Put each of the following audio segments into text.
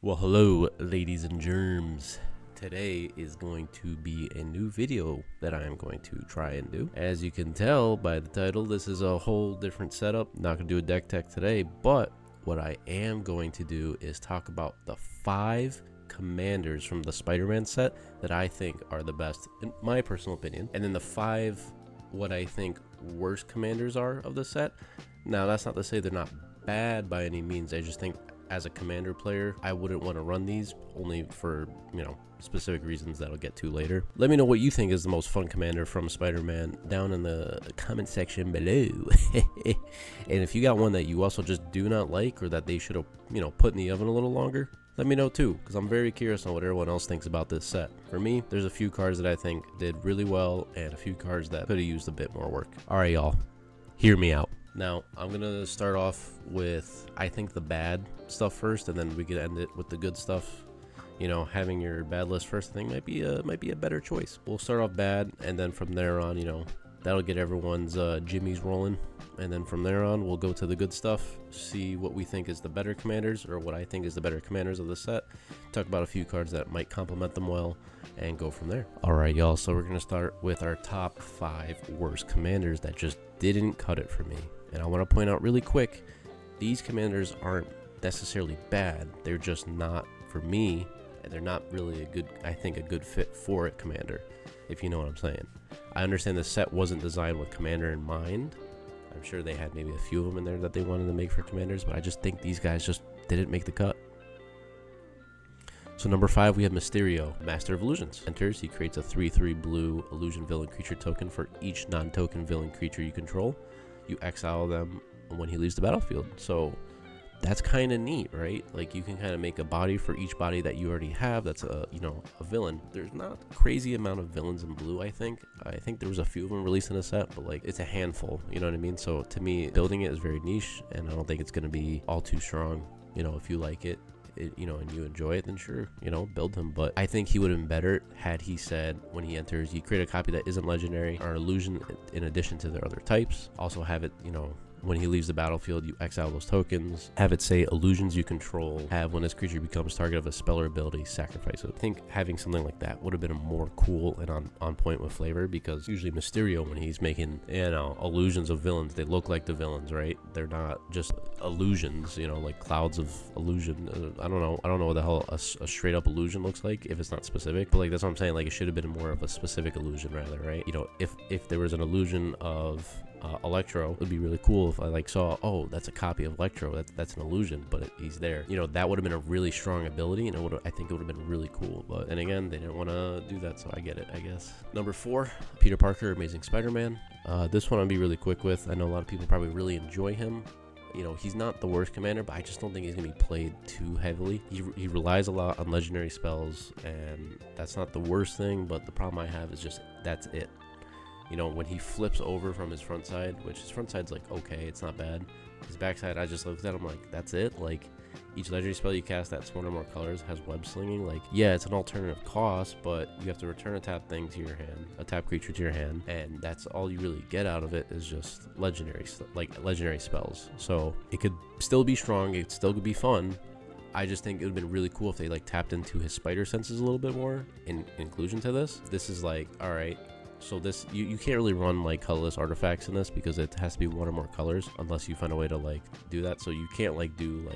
Well, hello, ladies and germs. Today is going to be a new video that I am going to try and do. As you can tell by the title, this is a whole different setup. Not going to do a deck tech today, but what I am going to do is talk about the 5 commanders from the Spider-Man set that I think are the best, in my personal opinion. And then the 5 what I think worst commanders are of the set. Now, that's not to say they're not bad by any means. I just think as a commander player, I wouldn't want to run these, only for, specific reasons that I'll get to later. Let me know what you think is the most fun commander from Spider-Man down in the comment section below. And if you got one that you also just do not like, or that they should have, put in the oven a little longer, let me know too, because I'm very curious on what everyone else thinks about this set. For me, there's a few cards that I think did really well, and a few cards that could have used a bit more work. All right, y'all, hear me out. Now, I'm going to start off with, I think, the bad stuff first, and then we could end it with the good stuff. Having your bad list first, I think might be a better choice. We'll start off bad, and then from there on, that'll get everyone's jimmies rolling. And then from there on, we'll go to the good stuff, see what we think is the better commanders, or what I think is the better commanders of the set, talk about a few cards that might complement them well, and go from there. All right, y'all, so we're going to start with our top 5 worst commanders that just didn't cut it for me. And I want to point out really quick, these commanders aren't necessarily bad. They're just not, for me, and they're not really a good fit for a commander, if you know what I'm saying. I understand the set wasn't designed with commander in mind. I'm sure they had maybe a few of them in there that they wanted to make for commanders, but I just think these guys just didn't make the cut. So number 5, we have Mysterio, Master of Illusions. Enters, he creates a 3/3 blue illusion villain creature token for each non-token villain creature you control. You exile them when he leaves the battlefield. So that's kind of neat, right? Like, you can kind of make a body for each body that you already have that's a villain. There's not a crazy amount of villains in blue. I think there was a few of them released in a set, but like, it's a handful, you know what I mean? So to me, building it is very niche, and I don't think it's going to be all too strong. If you like it, and you enjoy it, then sure, build him. But I think he would have been better had he said when he enters, you create a copy that isn't legendary or illusion in addition to their other types. Also have it, when he leaves the battlefield, you exile those tokens. Have it say illusions you control. Have when this creature becomes target of a spell or ability, sacrifice it. I think having something like that would have been more cool and on point with flavor, because usually Mysterio, when he's making, illusions of villains, they look like the villains, right? They're not just illusions, like clouds of illusion. I don't know what the hell a straight up illusion looks like if it's not specific, but like, that's what I'm saying. Like, it should have been more of a specific illusion rather, right? If there was an illusion of Electro, it would be really cool if I saw, oh, that's a copy of Electro, that's an illusion, but he's there. That would have been a really strong ability, and I think it would have been really cool. But then again, they didn't want to do that, so I get it, I guess. Number 4, Peter Parker, Amazing Spider-Man. This one I'll be really quick with. I know a lot of people probably really enjoy him. He's not the worst commander, but I just don't think he's going to be played too heavily. He relies a lot on legendary spells, and that's not the worst thing, but the problem I have is just that's it. When he flips over from his front side, which his front side's like, okay, it's not bad. His backside, I just looked at him like, that's it? Like, each legendary spell you cast that's 1 or more colors has web slinging. Like, yeah, it's an alternative cost, but you have to return a tap thing to your hand, a tap creature to your hand, and that's all you really get out of it is just legendary spells. So it could still be strong, it still could be fun. I just think it would have been really cool if they tapped into his spider senses a little bit more in inclusion to this. This is like, all right, so this, you can't really run colorless artifacts in this because it has to be 1 or more colors unless you find a way to do that. So you can't do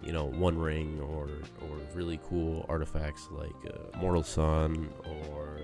One Ring or really cool artifacts like Mortal Sun or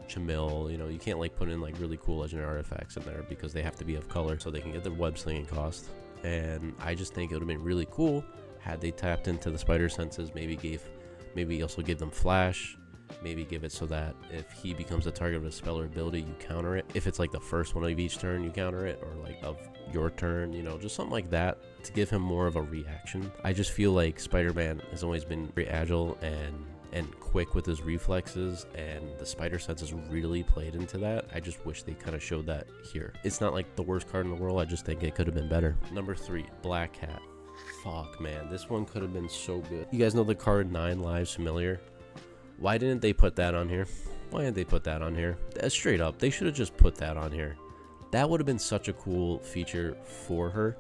Chamil. You can't put in really cool legendary artifacts in there because they have to be of color so they can get the web slinging cost. And I just think it would have been really cool had they tapped into the spider senses, maybe also give them flash. Maybe give it so that if he becomes the target of a spell or ability, you counter it. If it's the first one of each turn, you counter it, or of your turn, just something like that to give him more of a reaction. I just feel like Spider-Man has always been very agile and quick with his reflexes, and the spider senses really played into that. I just wish they kind of showed that here. It's not the worst card in the world. I just think it could have been better. Number 3, Black Cat. Fuck, man, this one could have been so good. You guys know the card 9 Lives Familiar? Why didn't they put that on here? Straight up, they should have just put that on here. That would have been such a cool feature for her.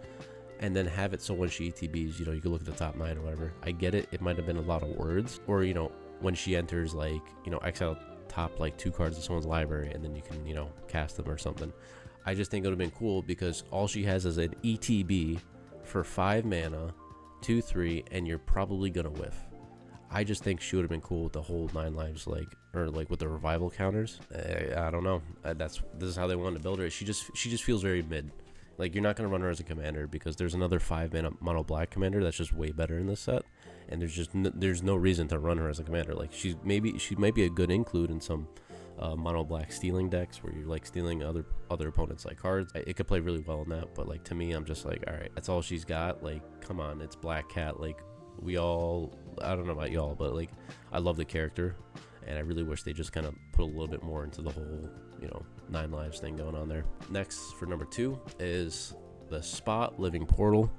and then have it so when she ETBs, you know, you can look at the top 9 or whatever. I get it. It might have been a lot of words. Or, you know, when she enters, like, you know, exile top like 2 cards of someone's library, and then you can, you know, cast them or something. I just think it would have been cool because all she has is an ETB for 5 mana, 2/3, and you're probably gonna whiff. I just think she would have been cool with the whole 9 lives, like, or like with the revival counters. I don't know. This is how they wanted to build her. She just feels very mid. Like, you're not gonna run her as a commander because there's another 5 mana mono black commander that's just way better in this set, and there's no reason to run her as a commander. Like, she might be a good include in some mono black stealing decks where you're like stealing other opponents like cards. It could play really well in that, but like to me, I'm just like, all right, that's all she's got. Like, come on, it's Black Cat. Like, I don't know about y'all, but like, I love the character, and I really wish they just kind of put a little bit more into the whole, you know, 9 lives thing going on there. Next, for number 2, is the Spot Living Portal.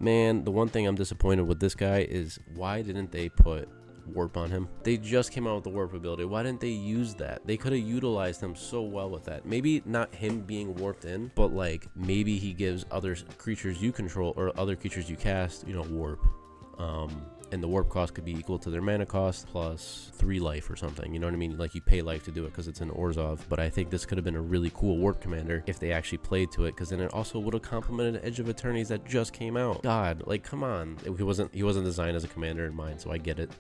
Man, the one thing I'm disappointed with this guy is, why didn't they put warp on him? They just came out with the warp ability. Why didn't they use that? They could have utilized him so well with that. Maybe not him being warped in, but like maybe he gives other creatures you control or other creatures you cast, you know, warp. And the warp cost could be equal to their mana cost plus 3 life or something, you know what I mean? Like, you pay life to do it because it's an Orzhov. But I think this could have been a really cool warp commander if they actually played to it, because then it also would have complemented Edge of Eternities that just came out. God, like, come on. He wasn't designed as a commander in mind, so I get it,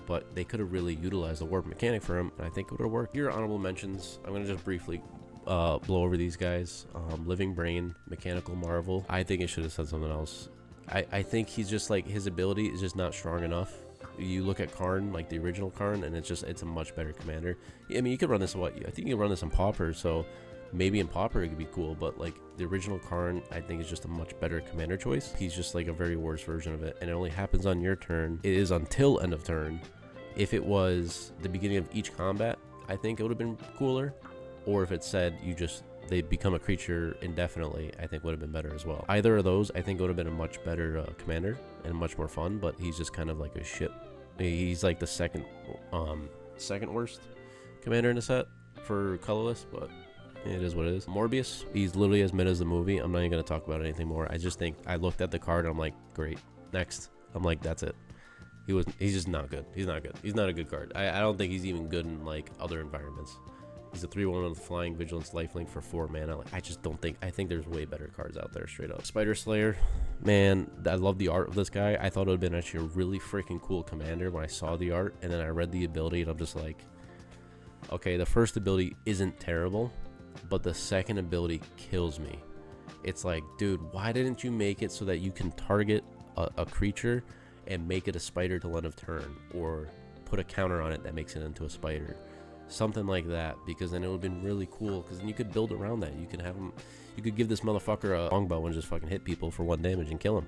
but they could have really utilized the warp mechanic for him, and I think it would have worked. Here are honorable mentions. I'm gonna just briefly blow over these guys. Living Brain, Mechanical Marvel. I think it should have said something else. I think he's just like, his ability is just not strong enough. You look at Karn, like the original Karn, and it's a much better commander. I mean, you could run this, I think you can run this in Pauper, so maybe in Pauper it could be cool, but like the original Karn, I think is just a much better commander choice. He's just like a very worse version of it, and it only happens on your turn. It is until end of turn. If it was the beginning of each combat, I think it would have been cooler. Or if it said they become a creature indefinitely, I think would have been better as well. Either of those, I think would have been a much better commander and much more fun, but he's just kind of like a shit. He's like the second worst commander in the set for colorless, but it is what it is. Morbius, he's literally as mid as the movie. I'm not even going to talk about anything more. I just think I looked at the card and I'm like, great, next. I'm like, that's it. He's just not good. He's not good. He's not a good card. I don't think he's even good in like other environments. He's a 3/1 with flying, vigilance, lifelink for 4 mana. Like, I just don't think. I think there's way better cards out there, straight up. Spider Slayer, man, I love the art of this guy. I thought it would have been actually a really freaking cool commander when I saw the art, and then I read the ability, and I'm just like, okay, the first ability isn't terrible, but the second ability kills me. It's like, dude, why didn't you make it so that you can target a creature and make it a spider till end of turn, or put a counter on it that makes it into a spider? Something like that, because then it would have been really cool, because then you could build around that. You could have him, you could give this motherfucker a longbow and just fucking hit people for 1 damage and kill him.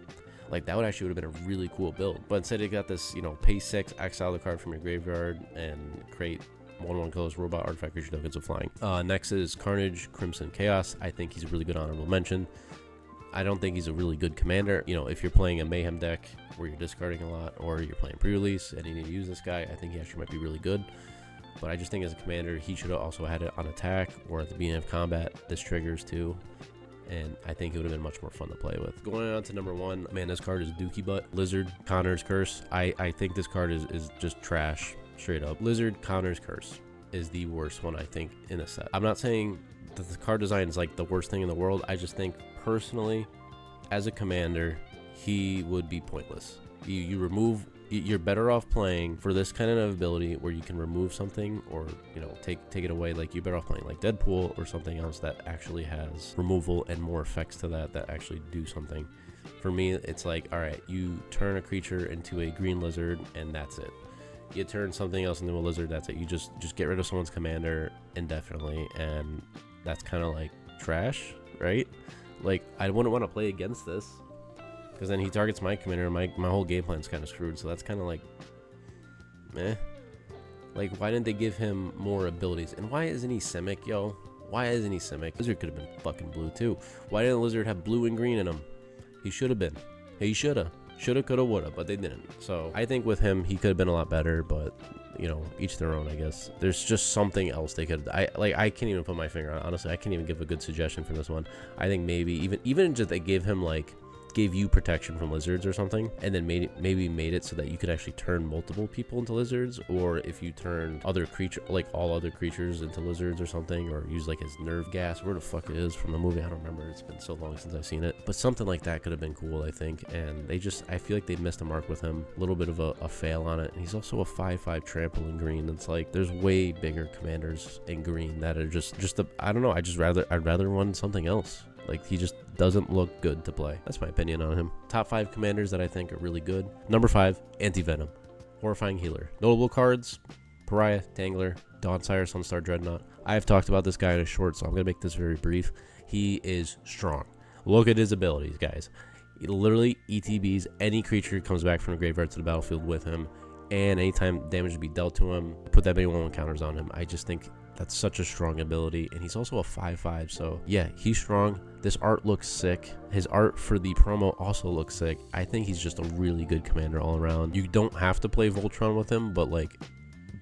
Like, that would actually would have been a really cool build. But instead it got this, you know, pay 6, exile the card from your graveyard, and create 1/1 colorless robot artifact creature tokens of flying. Next is Carnage, Crimson Chaos. I think he's a really good honorable mention. I don't think he's a really good commander. You know, if you're playing a Mayhem deck where you're discarding a lot, or you're playing pre-release and you need to use this guy, I think he actually might be really good. But I just think as a commander, he should have also had it on attack or at the beginning of combat. This triggers too, and I think it would have been much more fun to play with. Going on to number 1, man, this card is Dookie Butt. Lizard, Connor's Curse. I think this card is just trash, straight up. Lizard, Connor's Curse is the worst one, I think, in a set. I'm not saying that the card design is like the worst thing in the world. I just think personally, as a commander, he would be pointless. You're better off playing for this kind of ability where you can remove something, or, you know, take it away. Like, you're better off playing like Deadpool or something else that actually has removal and more effects to that actually do something. For me, it's like, all right, you turn a creature into a green lizard and that's it. You turn something else into a lizard, that's it. You just get rid of someone's commander indefinitely, and that's kind of like trash, right? Like, I wouldn't want to play against this, because then he targets my commander, and my whole game plan's kind of screwed. So that's kind of like, meh. Like, why didn't they give him more abilities? And why isn't he Simic, yo? Why isn't he Simic? Lizard could have been fucking blue too. Why didn't Lizard have blue and green in him? He should have been. He shoulda, coulda, woulda, but they didn't. So I think with him, he could have been a lot better. But, you know, each their own, I guess. There's just something else they could. I can't even put my finger on. Honestly, I can't even give a good suggestion for this one. I think maybe even just they gave him like gave you protection from lizards or something, and then maybe made it so that you could actually turn multiple people into lizards, or if you turn other creature, like all other creatures into lizards or something, or use like his nerve gas, where the fuck it is from the movie, I don't remember, it's been so long since I've seen it, but something like that could have been cool, I think. And I feel like they missed a mark with him, a little bit of a fail on it. And he's also a 5/5 trample in green. It's like there's way bigger commanders in green that are just I don't know, I'd rather run something else. Like, he just doesn't look good to play. That's my opinion on him. Top 5 commanders that I think are really good. Number 5, Anti-Venom. Horrifying healer. Notable cards: Pariah, Tangler, Dawnsire, Sunstar, Dreadnought. I have talked about this guy in a short, so I'm going to make this very brief. He is strong. Look at his abilities, guys. He literally ETBs any creature comes back from the graveyard to the battlefield with him, and anytime damage to be dealt to him, put that many 1/1 counters on him. I just think that's such a strong ability, and he's also a 5/5, so yeah, he's strong. This art looks sick. His art for the promo also looks sick. I think he's just a really good commander all around. You don't have to play Voltron with him, but like,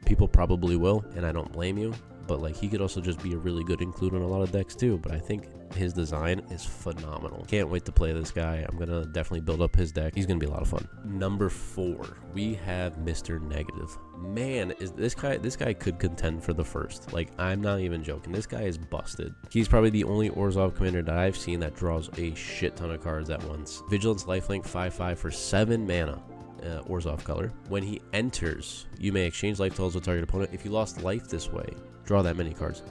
people probably will, and I don't blame you. But like, he could also just be a really good include in a lot of decks too. But I think his design is phenomenal. Can't wait to play this guy. I'm gonna definitely build up his deck. He's gonna be a lot of fun. Number 4, we have Mr. Negative. Man, is this guy could contend for the first. Like, I'm not even joking. This guy is busted. He's probably the only Orzhov commander that I've seen that draws a shit ton of cards at once. Vigilance, Lifelink, 5/5 for 7 mana. Orzhov color. When he enters, you may exchange life totals with target opponent. If you lost life this way, draw that many cards.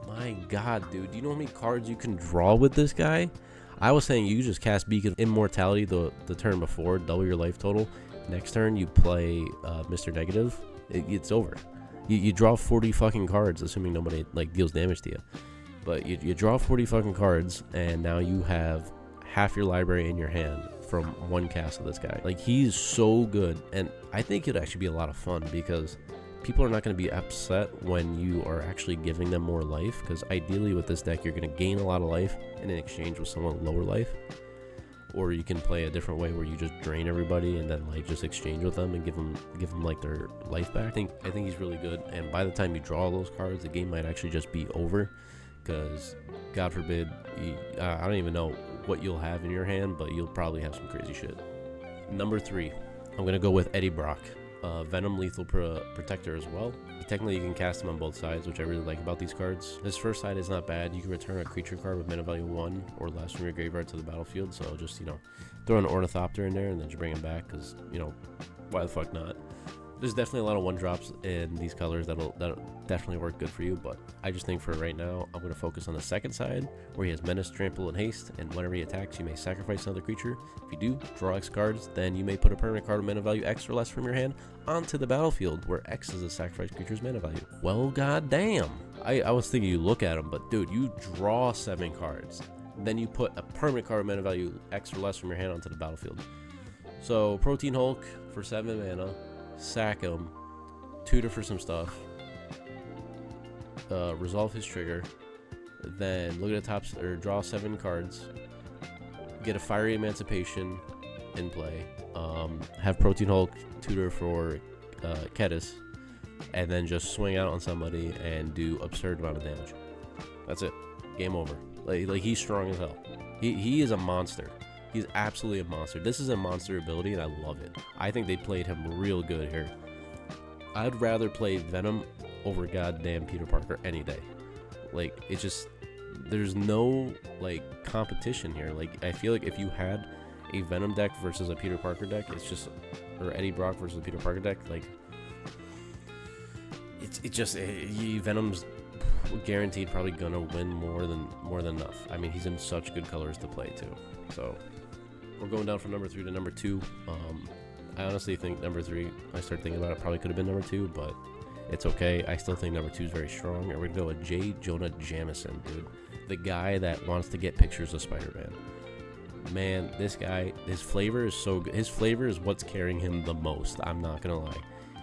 My god, dude, do you know how many cards you can draw with this guy? I was saying you just cast Beacon of Immortality the turn before, double your life total. Next turn you play Mr. Negative. It's over. You draw 40 fucking cards, assuming nobody like deals damage to you. But you draw 40 fucking cards, and now you have half your library in your hand from one cast of this guy. Like, he's so good, and I think it'd actually be a lot of fun because people are not going to be upset when you are actually giving them more life, because ideally with this deck you're going to gain a lot of life and in exchange with somewhat lower life. Or you can play a different way where you just drain everybody and then like just exchange with them and give them like their life back. I think he's really good, and by the time you draw those cards, the game might actually just be over, because God forbid, I don't even know what you'll have in your hand, but you'll probably have some crazy shit. Number 3, I'm going to go with Eddie Brock. Venom Lethal Protector as well. Technically, you can cast him on both sides, which I really like about these cards. This first side is not bad. You can return a creature card with mana value 1 or less from your graveyard to the battlefield. So just, throw an Ornithopter in there and then just bring him back, because, why the fuck not? There's definitely a lot of 1-drops in these colors that'll definitely work good for you, but I just think for right now, I'm going to focus on the second side, where he has Menace, Trample, and Haste, and whenever he attacks, you may sacrifice another creature. If you do, draw X cards, then you may put a permanent card with mana value X or less from your hand onto the battlefield, where X is a sacrificed creature's mana value. Well, goddamn. I was thinking you look at him, but dude, you draw 7 cards, then you put a permanent card with mana value X or less from your hand onto the battlefield. So, Protein Hulk for 7 mana. Sack him, tutor for some stuff, resolve his trigger, then look at the top, or draw 7 cards, get a Fiery Emancipation in play, have Protein Hulk tutor for Kedis, and then just swing out on somebody and do absurd amount of damage. That's it. Game over. Like he's strong as hell. He is a monster. He's absolutely a monster. This is a monster ability, and I love it. I think they played him real good here. I'd rather play Venom over goddamn Peter Parker any day. Like, it's just, there's no, like, competition here. Like, I feel like if you had a Venom deck versus a Peter Parker deck, it's just, or Eddie Brock versus a Peter Parker deck, like, Venom's guaranteed probably gonna win more than enough. I mean, he's in such good colors to play too. So we're going down from number 3 to number 2. I honestly think number 3, I started thinking about it, probably could have been number 2, but it's okay. I still think number 2 is very strong, and we're gonna go with J. Jonah Jameson, dude, the guy that wants to get pictures of Spider-Man. Man, this guy, his flavor is so good. His flavor is what's carrying him the most, I'm not gonna lie.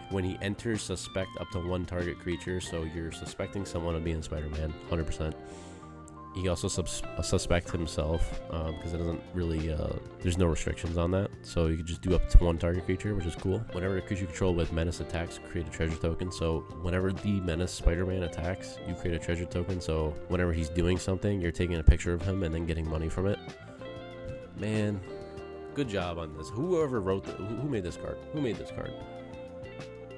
When he enters, suspect up to 1 target creature, so you're suspecting someone of being Spider-Man, 100%. He also suspect himself, because it doesn't really, there's no restrictions on that, so you can just do up to 1 target creature, which is cool. Whenever a creature you control with Menace attacks, create a treasure token, so whenever the Menace Spider-Man attacks, you create a treasure token, so whenever he's doing something, you're taking a picture of him and then getting money from it. Man, good job on this. Whoever wrote who made this card? Who made this card?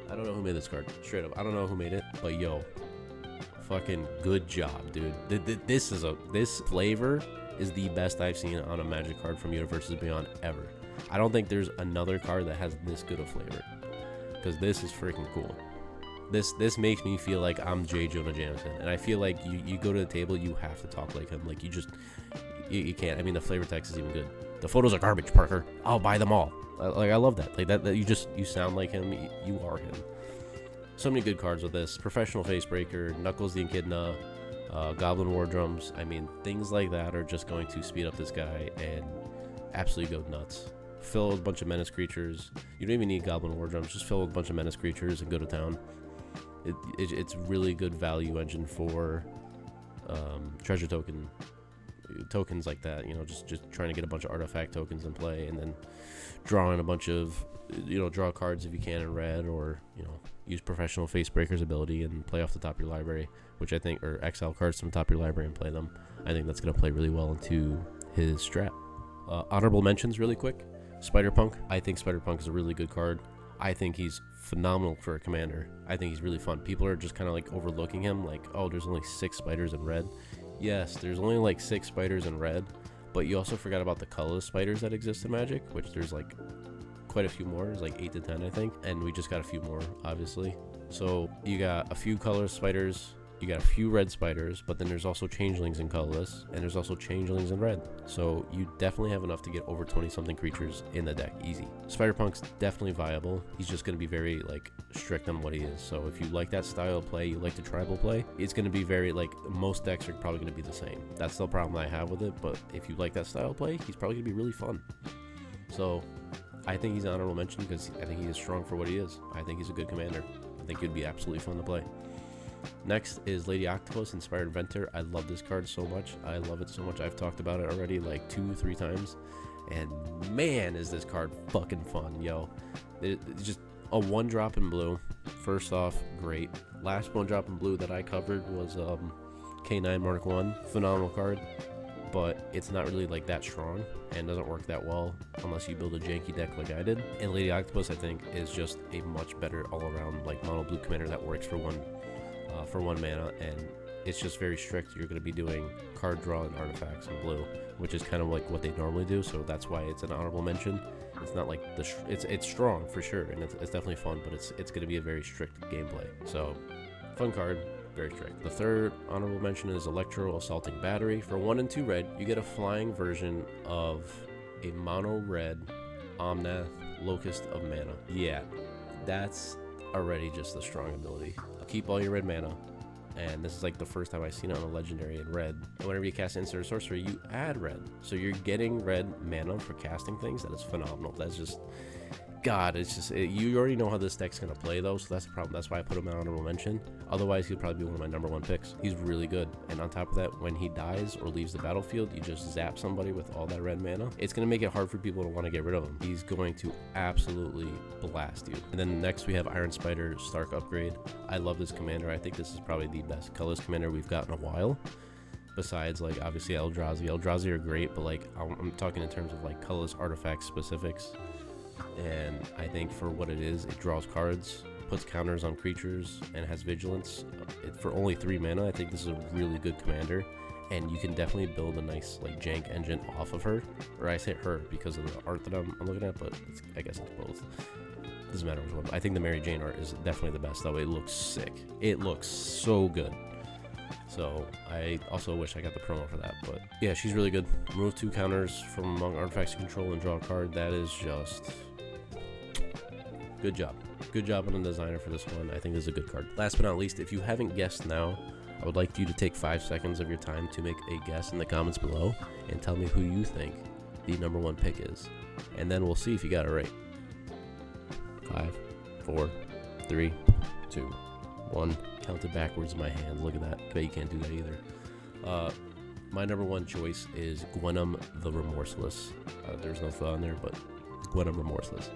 I don't know who made this card. Straight up, I don't know who made it, but yo, fucking good job, dude. This flavor is the best I've seen on a Magic card from Universes Beyond ever. I don't think there's another card that has this good of flavor, because this is freaking cool. This makes me feel like I'm J. Jonah Jameson, and I feel like you go to the table, you have to talk like him. Like you can't. I mean, the flavor text is even good. The photos are garbage, Parker. I'll buy them all. I love that. Like that you sound like him. You are him. So many good cards with this. Professional Facebreaker, Knuckles the Echidna, Goblin War Drums. I mean, things like that are just going to speed up this guy and absolutely go nuts. Fill with a bunch of menace creatures. You don't even need Goblin War Drums. Just fill with a bunch of menace creatures and go to town. It's really good value engine for treasure tokens like that. You know, just trying to get a bunch of artifact tokens in play, and then drawing a bunch of, draw cards if you can in red, or use Professional Facebreaker's ability and play off the top of your library, which I think, or exile cards from the top of your library and play them. I think that's going to play really well into his strat. Honorable mentions really quick. Spider-Punk. I think Spider-Punk is a really good card. I think he's phenomenal for a commander. I think he's really fun. People are just kind of like overlooking him, like, oh, there's only 6 spiders in red. Yes, there's only like 6 spiders in red, but you also forgot about the colorless spiders that exist in Magic, which there's like quite a few more. There's like 8 to 10, I think, and we just got a few more, obviously. So you got a few colorless spiders, you got a few red spiders, but then there's also changelings in colorless, and there's also changelings in red. So you definitely have enough to get over 20-something creatures in the deck, easy. Spider-Punk's definitely viable. He's just going to be very, like, strict on what he is. So if you like that style of play, you like the tribal play, it's going to be very, like, most decks are probably going to be the same. That's the problem I have with it, but if you like that style of play, he's probably going to be really fun. So I think he's an honorable mention because I think he is strong for what he is. I think he's a good commander. I think he'd be absolutely fun to play. Next is Lady Octopus, Inspired Inventor. I love this card so much. I love it so much. I've talked about it already like 2-3 times. And man, is this card fucking fun, yo. It's just a 1-drop in blue. First off, great. Last 1-drop in blue that I covered was K9 Mark 1. Phenomenal card. But it's not really like that strong and doesn't work that well unless you build a janky deck like I did. And Lady Octopus, I think, is just a much better all-around like mono blue commander that works for one mana, and it's just very strict. You're going to be doing card draw and artifacts in blue, which is kind of like what they normally do, so that's why it's an honorable mention. It's not like it's strong for sure, and it's definitely fun, but it's going to be a very strict gameplay. So fun card, very strict. The third honorable mention is Electro Assaulting Battery. For 1 and 2 red, you get a flying version of a mono red Omnath Locust of Mana. Yeah, that's already just a strong ability. Keep all your red mana, and this is like the first time I've seen it on a legendary in red. And whenever you cast instant or sorcery, you add red, so you're getting red mana for casting things. That is phenomenal. That's just God, it's just you already know how this deck's gonna play though, so that's the problem. That's why I put him in honorable mention. Otherwise, he'd probably be one of my number 1 picks. He's really good, and on top of that, when he dies or leaves the battlefield, you just zap somebody with all that red mana. It's gonna make it hard for people to want to get rid of him. He's going to absolutely blast you. And then next we have Iron Spider Stark Upgrade. I love this commander. I think this is probably the best colorless commander we've got in a while. Besides, like, obviously Eldrazi. Eldrazi are great, but like I'm talking in terms of like colorless artifact specifics. And I think for what it is, it draws cards, puts counters on creatures, and has vigilance. For only 3 mana, I think this is a really good commander, and you can definitely build a nice like jank engine off of her. Or I say her because of the art that I'm looking at, but I guess it's both. Doesn't matter which one. I think the Mary Jane art is definitely the best though. It looks sick. It looks so good. So I also wish I got the promo for that, but yeah, she's really good. Remove 2 counters from among artifacts you control and draw a card. That is just good job. Good job on the designer for this one. I think this is a good card. Last but not least, if you haven't guessed now, I would like you to take 5 seconds of your time to make a guess in the comments below and tell me who you think the number 1 pick is. And then we'll see if you got it right. 5, 4, 3, 2, 1. Counted backwards in my hand. Look at that. I bet you can't do that either. My number 1 choice is Gwenum the Remorseless. There's no thought in there, but Gwenum Remorseless.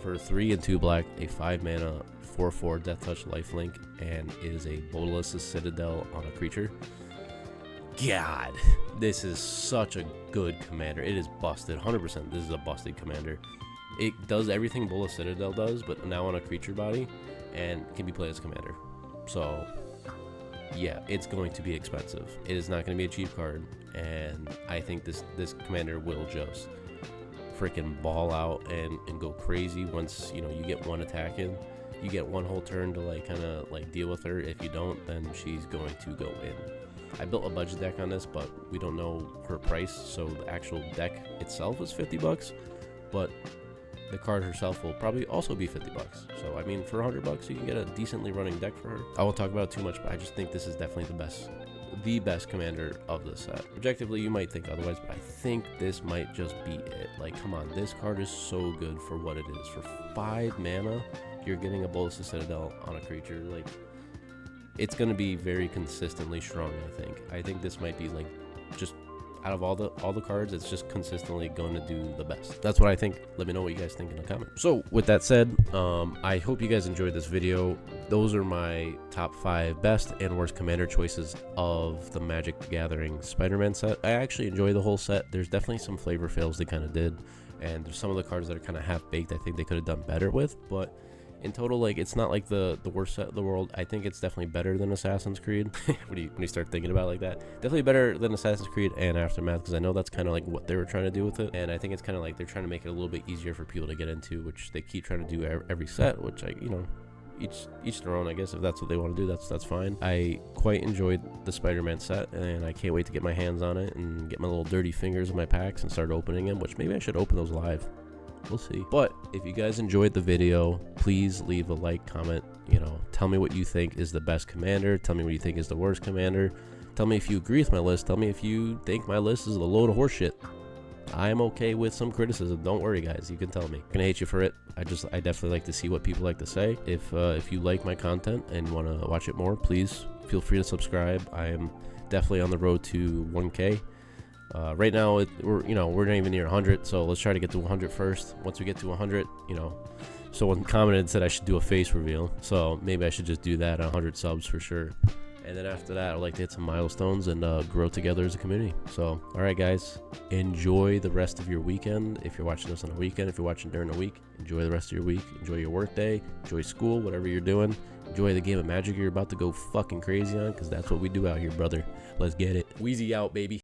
For 3 and 2 black, a 5 mana 4/4 Death Touch lifelink, and is a Bolas Citadel on a creature. God, this is such a good commander. It is busted, 100%. This is a busted commander. It does everything Bola Citadel does, but now on a creature body, and can be played as commander. So, yeah, it's going to be expensive. It is not going to be a cheap card, and I think this commander will just freaking ball out and go crazy once, you know, you get one attack in. You get one whole turn to like kind of like deal with her. If you don't, then she's going to go in. I built a budget deck on this, but we don't know her price, so the actual deck itself is $50, but the card herself will probably also be $50. So I mean, for $100 you can get a decently running deck for her. I won't talk about it too much, but I just think this is definitely the best commander of the set. Objectively, you might think otherwise, but I think this might just be it. Like, come on, this card is so good for what it is. For 5 mana, you're getting a Bolas Citadel on a creature. Like, it's going to be very consistently strong, I think this might be like, just out of all the cards, it's just consistently going to do the best. That's what I think. Let me know what you guys think in the comments. So with that said, I hope you guys enjoyed this video. Those are my top 5 best and worst commander choices of the Magic the Gathering Spider-Man set. I actually enjoy the whole set. There's definitely some flavor fails they kind of did, and there's some of the cards that are kind of half-baked I think they could have done better with, but in total, like, it's not like the worst set in the world. I think it's definitely better than Assassin's Creed. when you start thinking about it like that, definitely better than Assassin's Creed and Aftermath, because I know that's kind of like what they were trying to do with it, and I think it's kind of like they're trying to make it a little bit easier for people to get into, which they keep trying to do every set, which each their own, I guess. If that's what they want to do, that's fine. I quite enjoyed the Spider-Man set, and I can't wait to get my hands on it and get my little dirty fingers in my packs and start opening them, which maybe I should open those live. We'll see. But if you guys enjoyed the video, please leave a like, comment, tell me what you think is the best commander. Tell me what you think is the worst commander. Tell me if you agree with my list. Tell me if you think my list is a load of horseshit. I'm okay with some criticism. Don't worry, guys. You can tell me. I'm gonna hate you for it. I definitely like to see what people like to say. If you like my content and want to watch it more, please feel free to subscribe. I am definitely on the road to 1K. Right now we're not even near 100, so let's try to get to 100 first. Once we get to 100, someone commented and said I should do a face reveal, so maybe I should just do that at 100 subs for sure. And then after that, I'd like to hit some milestones and grow together as a community. So, all right, guys, enjoy the rest of your weekend. If you're watching this on a weekend, if you're watching during the week, enjoy the rest of your week. Enjoy your work day. Enjoy school, whatever you're doing. Enjoy the game of Magic you're about to go fucking crazy on, because that's what we do out here, brother. Let's get it. Wheezy out, baby.